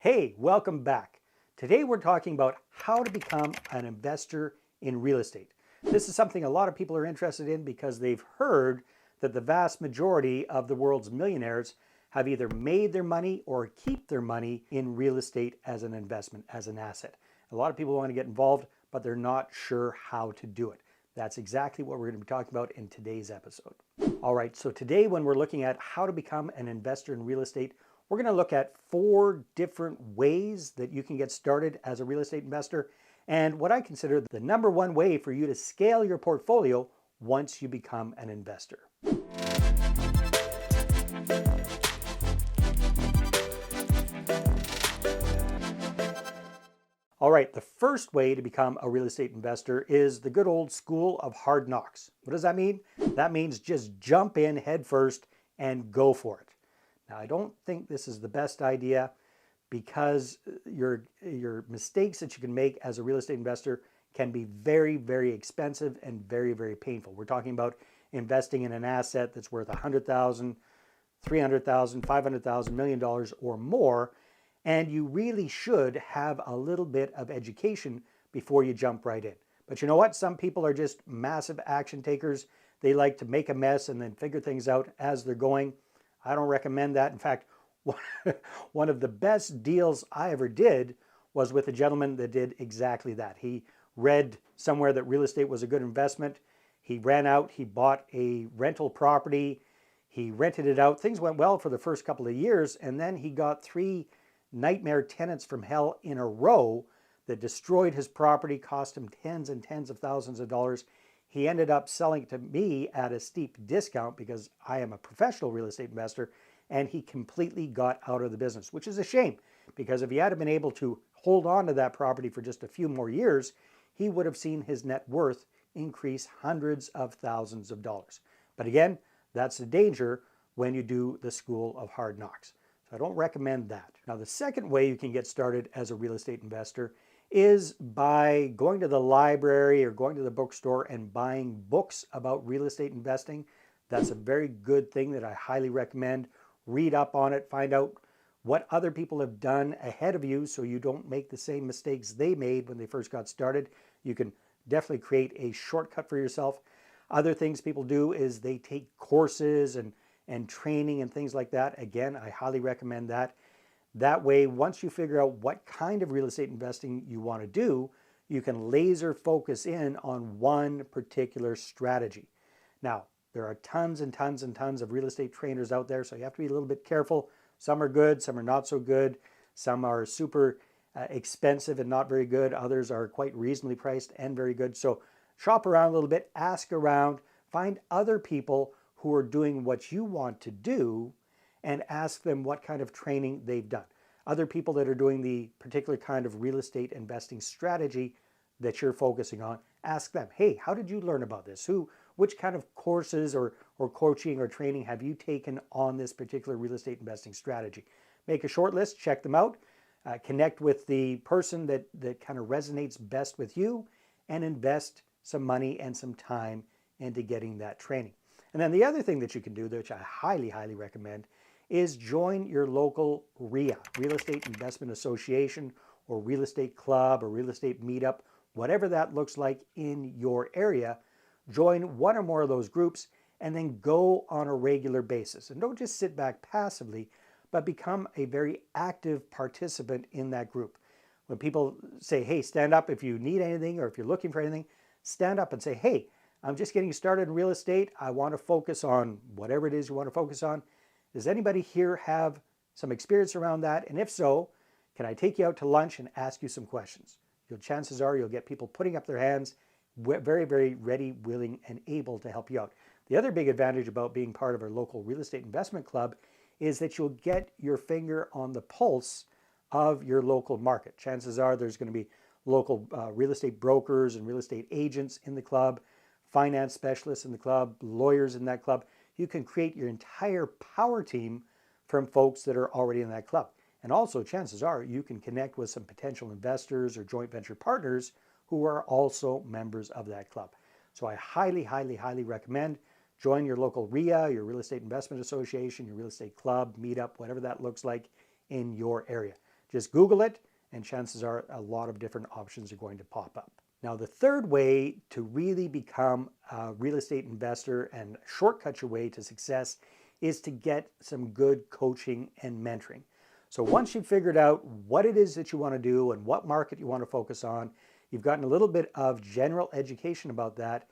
Hey, welcome back. Today we're talking about how to become an investor in real estate. This is something a lot of people are interested in because they've heard that the vast majority of the world's millionaires have either made their money or keep their money in real estate as an investment, as an asset. A lot of people want to get involved, but they're not sure how to do it. That's exactly what we're going to be talking about in today's episode. All right, so today when we're looking at how to become an investor in real estate, we're going to look at 4 different ways that you can get started as a real estate investor and what I consider the number one way for you to scale your portfolio once you become an investor. All right, the first way to become a real estate investor is the good old school of hard knocks. What does that mean? That means just jump in head first and go for it. Now, I don't think this is the best idea because your mistakes that you can make as a real estate investor can be very, very expensive and very, very painful. We're talking about investing in an asset that's worth $100,000, $300,000, $500,000, $1 million or more. And you really should have a little bit of education before you jump right in. But you know what? Some people are just massive action takers. They like to make a mess and then figure things out as they're going. I don't recommend that. In fact, one of the best deals I ever did was with a gentleman that did exactly that. He read somewhere that real estate was a good investment. He ran out, he bought a rental property, he rented it out. Things went well for the first couple of years, and then he got 3 nightmare tenants from hell in a row that destroyed his property, cost him tens and tens of thousands of dollars. He ended up selling it to me at a steep discount because I am a professional real estate investor, and he completely got out of the business, which is a shame because if he had been able to hold on to that property for just a few more years, he would have seen his net worth increase hundreds of thousands of dollars. But again, that's the danger when you do the school of hard knocks. So I don't recommend that. Now, the second way you can get started as a real estate investor is by going to the library or going to the bookstore and buying books about real estate investing. That's a very good thing that I highly recommend. Read up on it, find out what other people have done ahead of you so you don't make the same mistakes they made when they first got started. You can definitely create a shortcut for yourself. Other things people do is they take courses and training and things like that. Again, I highly recommend that. That way, once you figure out what kind of real estate investing you want to do, you can laser focus in on one particular strategy. Now, there are tons and tons and tons of real estate trainers out there, so you have to be a little bit careful. Some are good, some are not so good. Some are super expensive and not very good. Others are quite reasonably priced and very good. So shop around a little bit, ask around, find other people who are doing what you want to do and ask them what kind of training they've done. Other people that are doing the particular kind of real estate investing strategy that you're focusing on, ask them, hey, how did you learn about this? Which kind of courses or coaching or training have you taken on this particular real estate investing strategy? Make a short list, check them out, connect with the person that kind of resonates best with you, and invest some money and some time into getting that training. And then the other thing that you can do, which I highly, highly recommend, is join your local REIA, Real Estate Investment Association, or real estate club, or real estate meetup, whatever that looks like in your area. Join one or more of those groups and then go on a regular basis. And don't just sit back passively, but become a very active participant in that group. When people say, hey, stand up if you need anything or if you're looking for anything, stand up and say, hey, I'm just getting started in real estate. I want to focus on whatever it is you want to focus on. Does anybody here have some experience around that? And if so, can I take you out to lunch and ask you some questions? Chances are you'll get people putting up their hands, very, very ready, willing, and able to help you out. The other big advantage about being part of our local real estate investment club is that you'll get your finger on the pulse of your local market. Chances are there's going to be local real estate brokers and real estate agents in the club, finance specialists in the club, lawyers in that club. You can create your entire power team from folks that are already in that club. And also, chances are you can connect with some potential investors or joint venture partners who are also members of that club. So I highly, highly, highly recommend join your local REIA, your Real Estate Investment Association, your real estate club, meetup, whatever that looks like in your area. Just Google it, and chances are a lot of different options are going to pop up. Now, the third way to really become a real estate investor and shortcut your way to success is to get some good coaching and mentoring. So once you've figured out what it is that you want to do and what market you want to focus on, you've gotten a little bit of general education about that,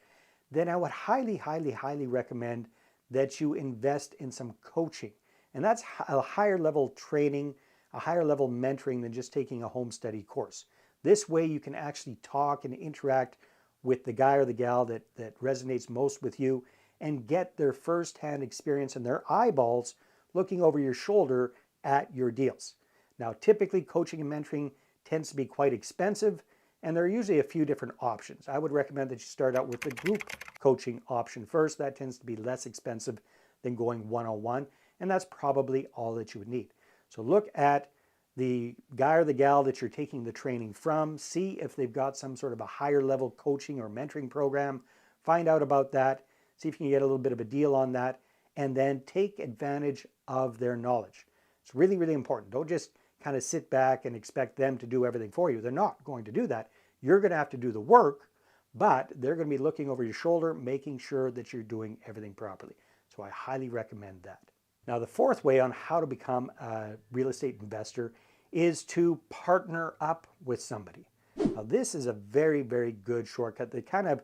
then I would highly, highly, highly recommend that you invest in some coaching. And that's a higher level training, a higher level mentoring than just taking a home study course. This way you can actually talk and interact with the guy or the gal that resonates most with you and get their firsthand experience and their eyeballs looking over your shoulder at your deals. Now, typically coaching and mentoring tends to be quite expensive, and there are usually a few different options. I would recommend that you start out with the group coaching option first. That tends to be less expensive than going one-on-one, and that's probably all that you would need. So look at the guy or the gal that you're taking the training from, see if they've got some sort of a higher level coaching or mentoring program, find out about that, see if you can get a little bit of a deal on that, and then take advantage of their knowledge. It's really, really important. Don't just kind of sit back and expect them to do everything for you. They're not going to do that. You're going to have to do the work, but they're going to be looking over your shoulder, making sure that you're doing everything properly. So I highly recommend that. Now, the fourth way on how to become a real estate investor is to partner up with somebody. Now, this is a very, very good shortcut that kind of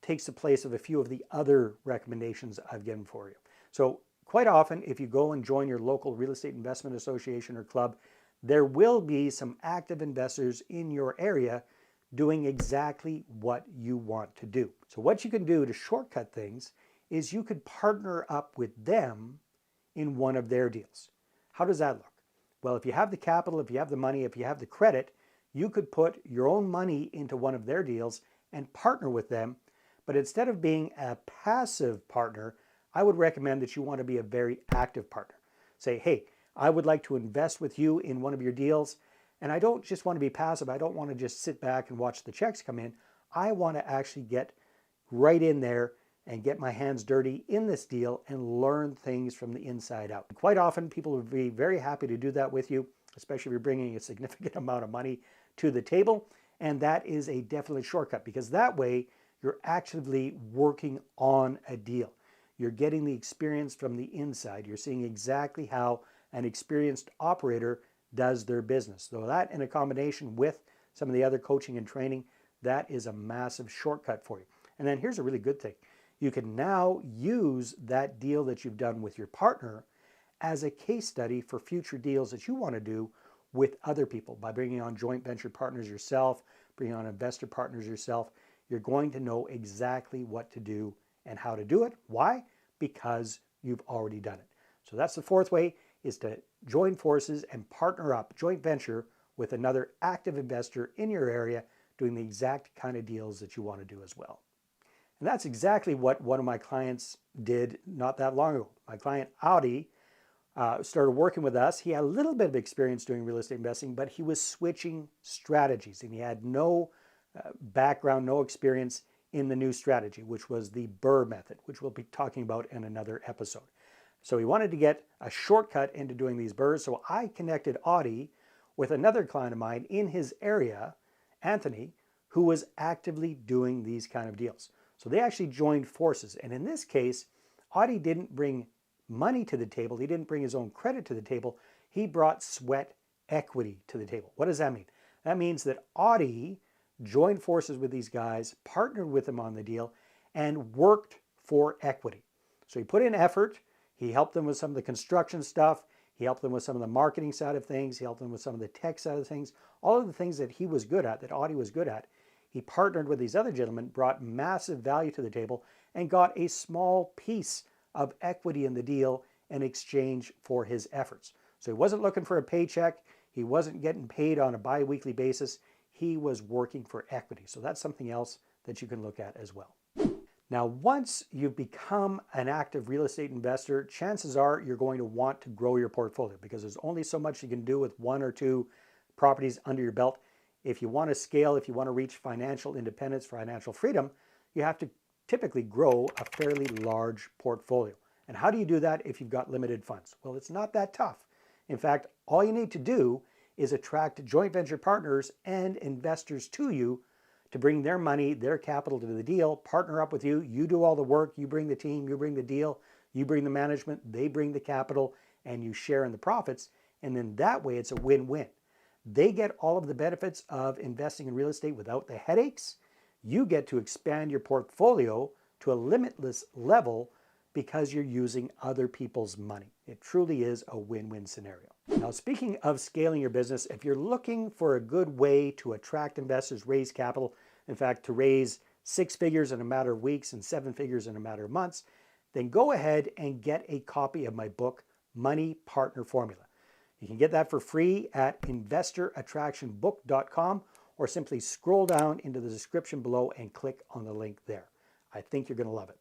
takes the place of a few of the other recommendations I've given for you. So quite often, if you go and join your local real estate investment association or club, there will be some active investors in your area doing exactly what you want to do. So what you can do to shortcut things is you could partner up with them in one of their deals. How does that look? Well, if you have the capital, if you have the money, if you have the credit, you could put your own money into one of their deals and partner with them. But instead of being a passive partner, I would recommend that you want to be a very active partner. Say, hey, I would like to invest with you in one of your deals, and I don't just want to be passive. I don't want to just sit back and watch the checks come in. I want to actually get right in there and get my hands dirty in this deal and learn things from the inside out. Quite often, people would be very happy to do that with you, especially if you're bringing a significant amount of money to the table. And that is a definite shortcut, because that way you're actively working on a deal. You're getting the experience from the inside. You're seeing exactly how an experienced operator does their business. So that, in a combination with some of the other coaching and training, that is a massive shortcut for you. And then here's a really good thing. You can now use that deal that you've done with your partner as a case study for future deals that you want to do with other people. By bringing on joint venture partners yourself, bringing on investor partners yourself, you're going to know exactly what to do and how to do it. Why? Because you've already done it. So that's the fourth way, is to join forces and partner up, joint venture with another active investor in your area doing the exact kind of deals that you want to do as well. And that's exactly what one of my clients did not that long ago. My client, Audie, started working with us. He had a little bit of experience doing real estate investing, but he was switching strategies, and he had no background, no experience in the new strategy, which was the BRRRR method, which we'll be talking about in another episode. So he wanted to get a shortcut into doing these BRRRRs. So I connected Audie with another client of mine in his area, Anthony, who was actively doing these kind of deals. So they actually joined forces. And in this case, Audie didn't bring money to the table. He didn't bring his own credit to the table. He brought sweat equity to the table. What does that mean? That means that Audie joined forces with these guys, partnered with them on the deal, and worked for equity. So he put in effort. He helped them with some of the construction stuff. He helped them with some of the marketing side of things. He helped them with some of the tech side of things. All of the things that he was good at, that Audie was good at. He partnered with these other gentlemen, brought massive value to the table, and got a small piece of equity in the deal in exchange for his efforts. So he wasn't looking for a paycheck. He wasn't getting paid on a bi-weekly basis. He was working for equity. So that's something else that you can look at as well. Now, once you've become an active real estate investor, chances are you're going to want to grow your portfolio, because there's only so much you can do with one or two properties under your belt. If you want to scale, if you want to reach financial independence, financial freedom, you have to typically grow a fairly large portfolio. And how do you do that if you've got limited funds? Well, it's not that tough. In fact, all you need to do is attract joint venture partners and investors to you to bring their money, their capital to the deal, partner up with you. You do all the work, you bring the team, you bring the deal, you bring the management, they bring the capital, and you share in the profits. And then that way it's a win-win. They get all of the benefits of investing in real estate without the headaches. You get to expand your portfolio to a limitless level because you're using other people's money. It truly is a win-win scenario. Now, speaking of scaling your business, if you're looking for a good way to attract investors, raise capital, in fact, to raise 6 figures in a matter of weeks and 7 figures in a matter of months, then go ahead and get a copy of my book, Money Partner Formula. You can get that for free at investorattractionbook.com, or simply scroll down into the description below and click on the link there. I think you're going to love it.